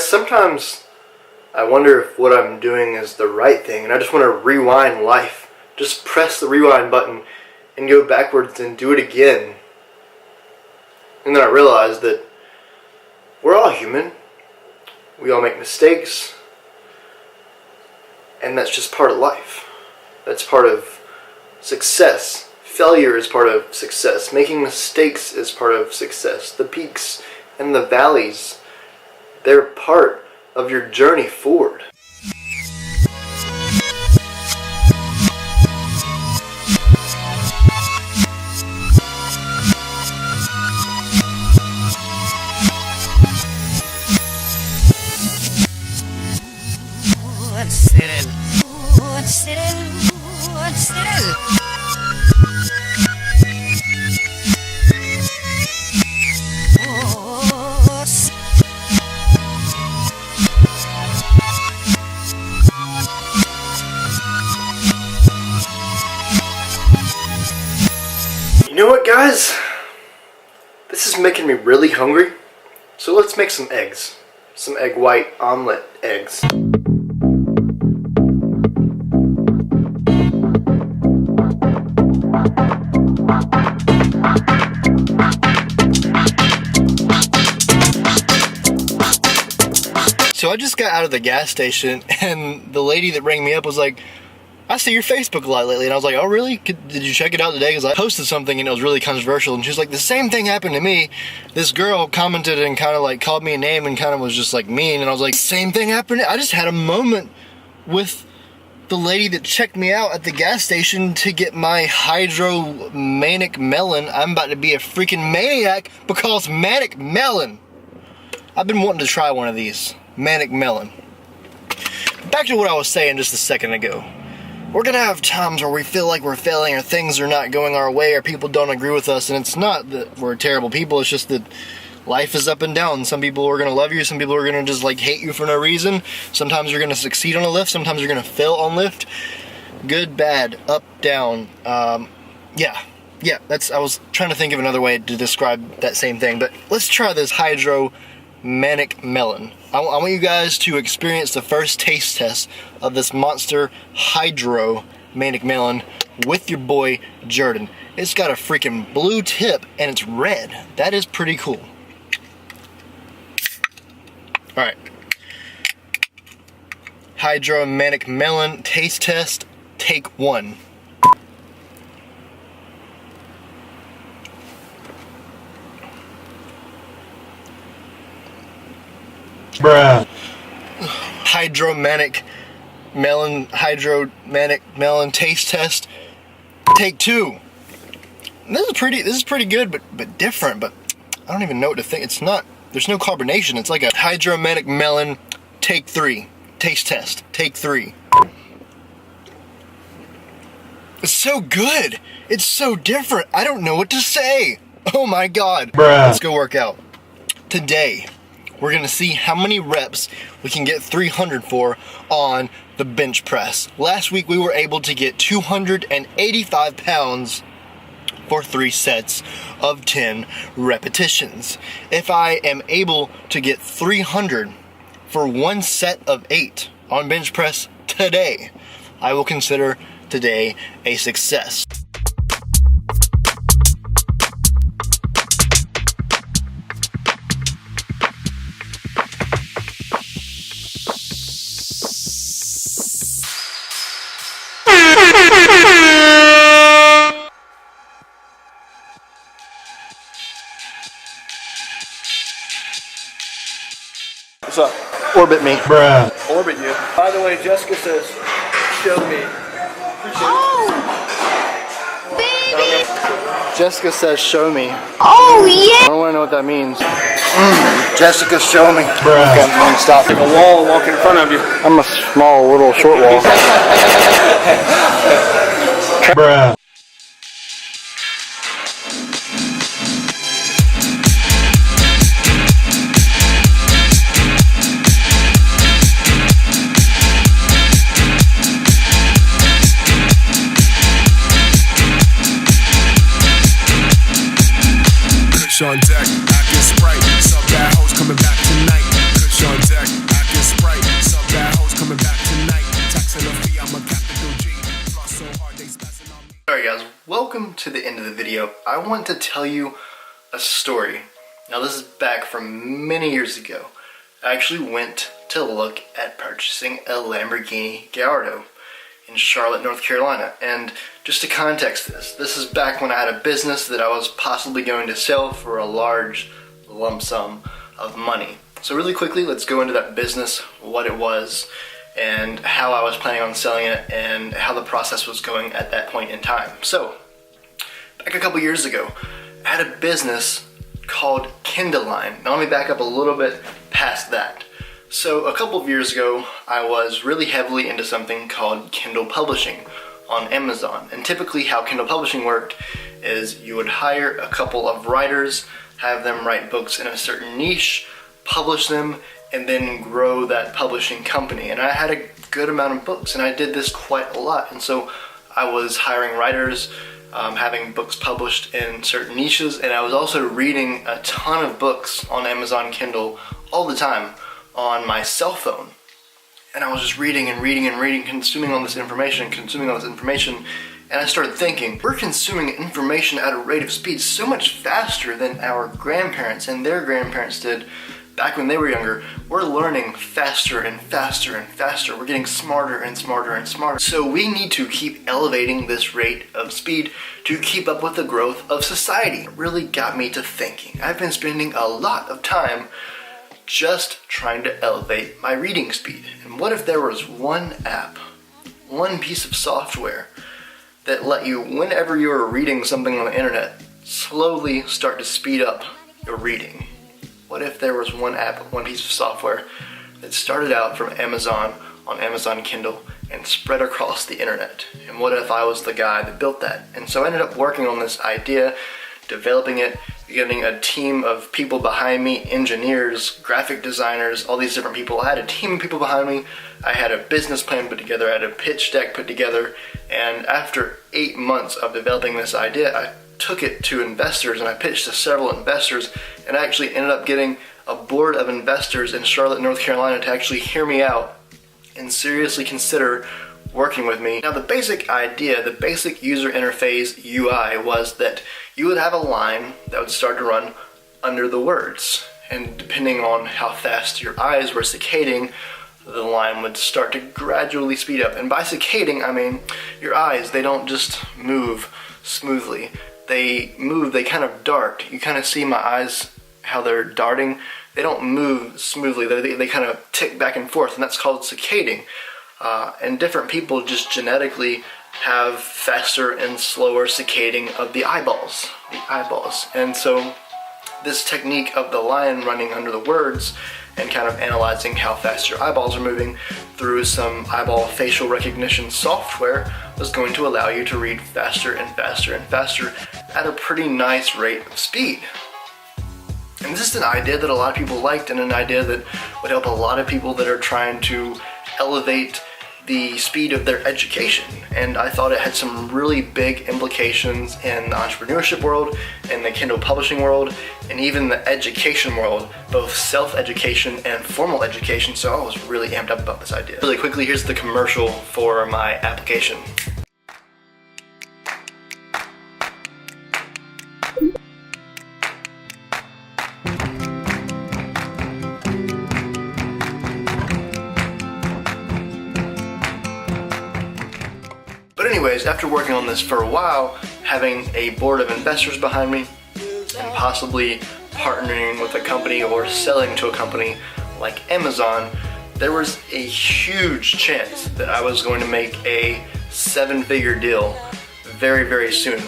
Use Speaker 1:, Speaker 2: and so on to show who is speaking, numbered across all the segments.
Speaker 1: guys, sometimes I wonder if what I'm doing is the right thing, and I just want to rewind life. Just press the rewind button and go backwards and do it again. And then I realized that we're all human. We all make mistakes. And that's just part of life. That's part of success. Failure is part of success. Making mistakes is part of success. The peaks and the valleys, they're part of your journey forward. You know what, guys? This is making me really hungry. So let's make some eggs. Some egg white omelet eggs. So I just got out of the gas station and the lady that rang me up was like, I see your Facebook a lot lately. And I was like, oh really? Did you check it out today? Because I posted something and it was really controversial. And she was like, the same thing happened to me. This girl commented and kind of like called me a name and kind of was just like mean. And I was like, same thing happened. I just had a moment with the lady that checked me out at the gas station to get my hydro manic melon. I'm about to be a freaking maniac because manic melon. I've been wanting to try one of these. Manic melon. Back to what I was saying just a second ago. We're gonna have times where we feel like we're failing or things are not going our way or people don't agree with us, and it's not that we're terrible people, it's just that life is up and down. Some people are gonna love you, some people are gonna just like hate you for no reason. Sometimes you're gonna succeed on a lift, sometimes you're gonna fail on lift. Good, bad, up, down. Yeah, I was trying to think of another way to describe that same thing, but let's try this hydro manic melon. I want you guys to experience the first taste test of this monster hydro manic melon with your boy Jordan. It's got a freaking blue tip and it's red. That is pretty cool. Alright. Hydro manic melon taste test, take 1.
Speaker 2: Bruh.
Speaker 1: Hydromanic melon taste test, take 2. This is pretty good, but different. But I don't even know what to think. It's not. There's no carbonation. It's like a hydromanic melon, take 3. Taste test, take 3. It's so good. It's so different. I don't know what to say. Oh my god.
Speaker 2: Bruh.
Speaker 1: Let's go work out. Today, we're gonna see how many reps we can get 300 for on the bench press. Last week we were able to get 285 pounds for 3 sets of 10 repetitions. If I am able to get 300 for 1 set of 8 on bench press today, I will consider today a success. What's up? Orbit me.
Speaker 2: Bruh.
Speaker 1: Orbit you. By the way, Jessica says, show me.
Speaker 3: Oh, baby.
Speaker 1: Jessica says, show me.
Speaker 3: Oh, yeah.
Speaker 1: I don't want to know what that means. Jessica, show me.
Speaker 2: Bruh.
Speaker 1: Okay, I'm gonna stop.
Speaker 4: Like a wall walking in front of you.
Speaker 1: I'm a small, little, short wall.
Speaker 2: Bruh.
Speaker 5: Kush on deck, acting Sprite. Some bad hoes coming back tonight. Kush on deck.
Speaker 1: Alright guys, welcome to the end of the video. I want to tell you a story. Now this is back from many years ago. I actually went to look at purchasing a Lamborghini Gallardo in Charlotte, North Carolina. And just to context this is back when I had a business that I was possibly going to sell for a large lump sum of money. So really quickly, let's go into that business, what it was, and how I was planning on selling it, and how the process was going at that point in time. So, back a couple years ago, I had a business called Kindle Line. Now let me back up a little bit past that. So a couple of years ago, I was really heavily into something called Kindle publishing on Amazon. And typically how Kindle publishing worked is you would hire a couple of writers, have them write books in a certain niche, publish them, and then grow that publishing company. And I had a good amount of books, and I did this quite a lot. And so I was hiring writers, having books published in certain niches, and I was also reading a ton of books on Amazon Kindle all the time on my cell phone. And I was just reading and reading and reading, consuming all this information, and I started thinking, we're consuming information at a rate of speed so much faster than our grandparents and their grandparents did back when they were younger. We're learning faster and faster and faster. We're getting smarter and smarter and smarter. So we need to keep elevating this rate of speed to keep up with the growth of society. It really got me to thinking. I've been spending a lot of time just trying to elevate my reading speed. And what if there was one app, one piece of software that let you, whenever you were reading something on the internet, slowly start to speed up your reading? What if there was one app, one piece of software that started out from Amazon on Amazon Kindle and spread across the internet? And what if I was the guy that built that? And so I ended up working on this idea, developing it, getting a team of people behind me, engineers, graphic designers, all these different people. I had a team of people behind me. I had a business plan put together. I had a pitch deck put together. And after 8 months of developing this idea, I took it to investors, and I pitched to several investors, and I actually ended up getting a board of investors in Charlotte, North Carolina to actually hear me out and seriously consider working with me. Now the basic idea, the basic user interface UI was that you would have a line that would start to run under the words, and depending on how fast your eyes were saccading, the line would start to gradually speed up. And by saccading, I mean your eyes, they don't just move smoothly. They move, they kind of dart. You kind of see my eyes, how they're darting. They don't move smoothly. They kind of tick back and forth, and that's called saccading. And different people just genetically have faster and slower saccading of the eyeballs. And so this technique of the line running under the words and kind of analyzing how fast your eyeballs are moving through some eyeball facial recognition software was going to allow you to read faster and faster and faster at a pretty nice rate of speed. And this is an idea that a lot of people liked, and an idea that would help a lot of people that are trying to elevate the speed of their education. And I thought it had some really big implications in the entrepreneurship world, in the Kindle publishing world, and even the education world, both self-education and formal education. So I was really amped up about this idea. Really quickly, here's the commercial for my application. But anyways, after working on this for a while, having a board of investors behind me, and possibly partnering with a company or selling to a company like Amazon, there was a huge chance that I was going to make a 7-figure deal very, very soon.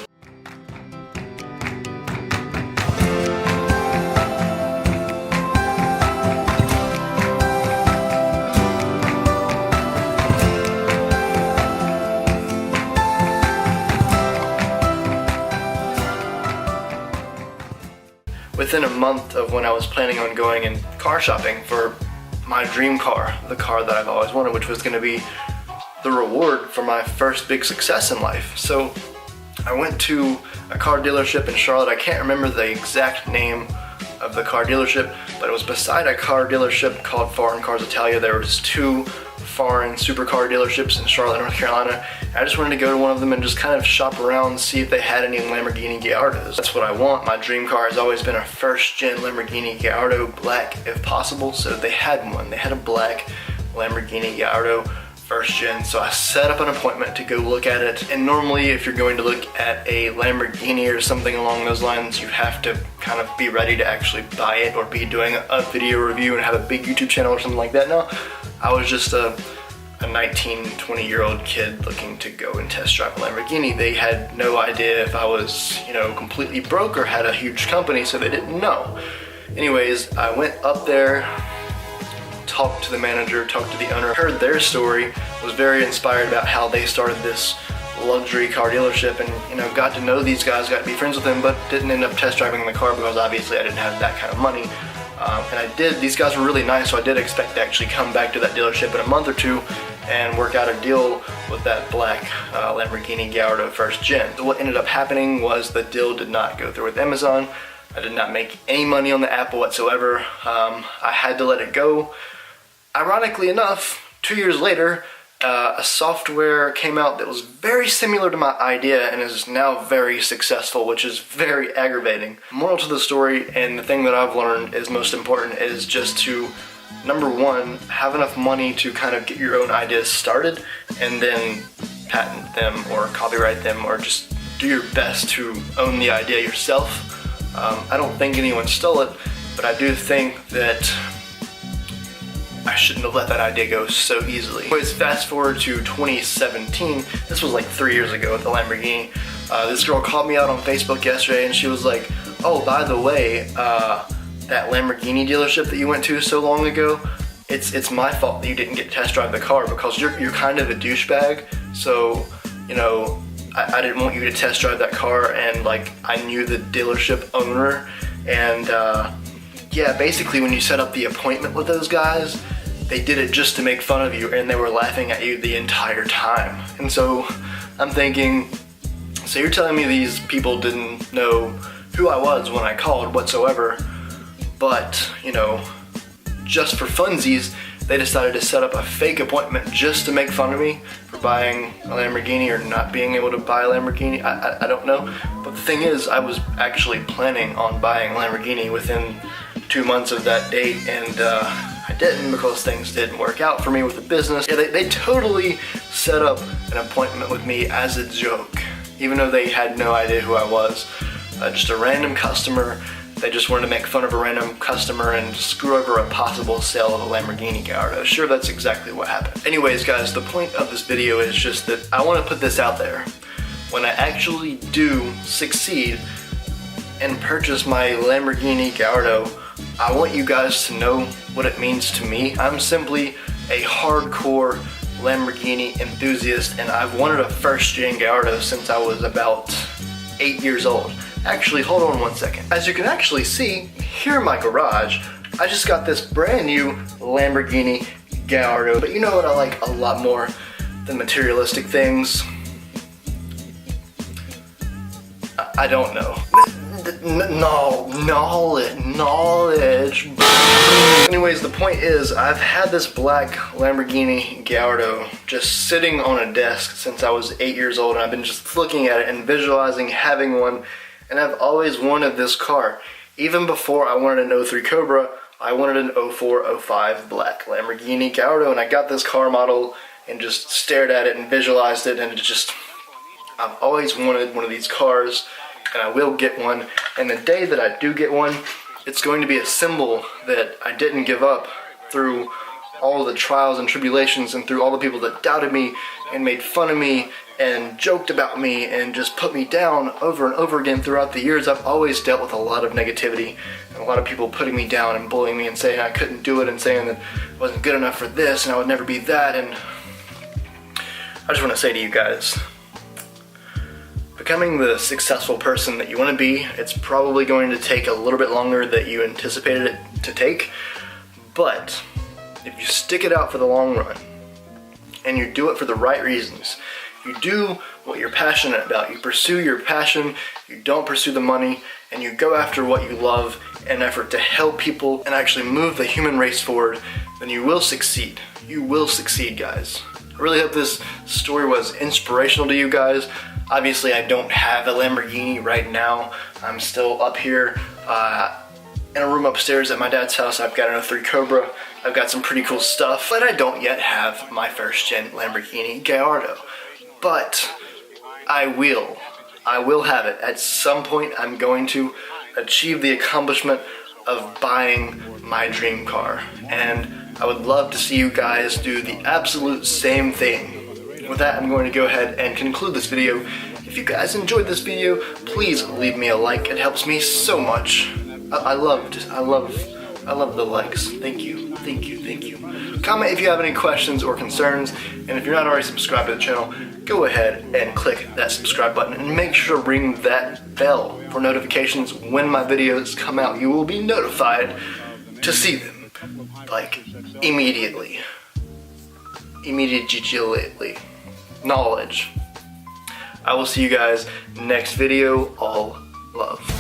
Speaker 1: Within a month of when I was planning on going and car shopping for my dream car, the car that I've always wanted, which was going to be the reward for my first big success in life. So I went to a car dealership in Charlotte. I can't remember the exact name of the car dealership, but it was beside a car dealership called Foreign Cars Italia. There was 2 foreign supercar dealerships in Charlotte, North Carolina. I just wanted to go to one of them and just kind of shop around, see if they had any Lamborghini Gallardos. That's what I want. My dream car has always been a first-gen Lamborghini Gallardo, black if possible, so they had one. They had a black Lamborghini Gallardo first gen, so I set up an appointment to go look at it. And normally if you're going to look at a Lamborghini or something along those lines, you have to kind of be ready to actually buy it or be doing a video review and have a big YouTube channel or something like that. No, I was just a 19, 20-year-old kid looking to go and test drive a Lamborghini. They had no idea if I was, you know, completely broke or had a huge company, so they didn't know. Anyways, I went up there, talked to the manager, talked to the owner, heard their story, was very inspired about how they started this luxury car dealership, and you know, got to know these guys, got to be friends with them, but didn't end up test driving the car because obviously I didn't have that kind of money. And I did, these guys were really nice, so I did expect to actually come back to that dealership in a month or 2 and work out a deal with that black Lamborghini Gallardo first gen. So what ended up happening was the deal did not go through with Amazon. I did not make any money on the app whatsoever. I had to let it go. Ironically enough, 2 years later, a software came out that was very similar to my idea and is now very successful, which is very aggravating. Moral to the story, and the thing that I've learned is most important, is just to, number 1, have enough money to kind of get your own ideas started and then patent them or copyright them, or just do your best to own the idea yourself. I don't think anyone stole it, but I do think that I shouldn't have let that idea go so easily. Anyways, fast forward to 2017. This was like 3 years ago with the Lamborghini. This girl called me out on Facebook yesterday and she was like, oh, by the way, that Lamborghini dealership that you went to so long ago, it's my fault that you didn't get to test drive the car because you're kind of a douchebag. So, you know, I didn't want you to test drive that car, and like I knew the dealership owner, and yeah, basically when you set up the appointment with those guys, they did it just to make fun of you, and they were laughing at you the entire time. And so I'm thinking, so you're telling me these people didn't know who I was when I called whatsoever, but, you know, just for funsies, they decided to set up a fake appointment just to make fun of me for buying a Lamborghini or not being able to buy a Lamborghini. I don't know. But the thing is, I was actually planning on buying a Lamborghini within 2 months of that date, and I didn't because things didn't work out for me with the business. Yeah, they totally set up an appointment with me as a joke, even though they had no idea who I was. Just a random customer. They just wanted to make fun of a random customer and screw over a possible sale of a Lamborghini Gallardo. Sure, that's exactly what happened. Anyways, guys, the point of this video is just that I want to put this out there. When I actually do succeed and purchase my Lamborghini Gallardo, I want you guys to know what it means to me. I'm simply a hardcore Lamborghini enthusiast, and I've wanted a first-gen Gallardo since I was about 8 years old. Actually, hold on 1 second. As you can actually see, here in my garage, I just got this brand new Lamborghini Gallardo. But you know what I like a lot more than materialistic things? I don't know. Knowledge. Anyways, the point is, I've had this black Lamborghini Gallardo just sitting on a desk since I was 8 years old, and I've been just looking at it and visualizing having one. And I've always wanted this car. Even before I wanted an 03 Cobra, I wanted an 04, 05 black Lamborghini Gallardo, and I got this car model and just stared at it and visualized it, and it just, I've always wanted one of these cars, and I will get one. And the day that I do get one, it's going to be a symbol that I didn't give up through all the trials and tribulations and through all the people that doubted me and made fun of me and joked about me and just put me down over and over again throughout the years. I've always dealt with a lot of negativity and a lot of people putting me down and bullying me and saying I couldn't do it and saying that I wasn't good enough for this and I would never be that. And I just want to say to you guys, becoming the successful person that you want to be, it's probably going to take a little bit longer than you anticipated it to take, but if you stick it out for the long run and you do it for the right reasons, you do what you're passionate about. You pursue your passion, you don't pursue the money, and you go after what you love in an effort to help people and actually move the human race forward, then you will succeed. You will succeed, guys. I really hope this story was inspirational to you guys. Obviously, I don't have a Lamborghini right now. I'm still up here in a room upstairs at my dad's house. I've got an 03 Cobra. I've got some pretty cool stuff, but I don't yet have my first gen Lamborghini Gallardo. But I will have it. At some point, I'm going to achieve the accomplishment of buying my dream car. And I would love to see you guys do the absolute same thing. With that, I'm going to go ahead and conclude this video. If you guys enjoyed this video, please leave me a like. It helps me so much. I love the likes. Thank you. Comment if you have any questions or concerns, and if you're not already subscribed to the channel, go ahead and click that subscribe button and make sure to ring that bell for notifications when my videos come out. You will be notified to see them, like, immediately. Knowledge. I will see you guys next video. All love.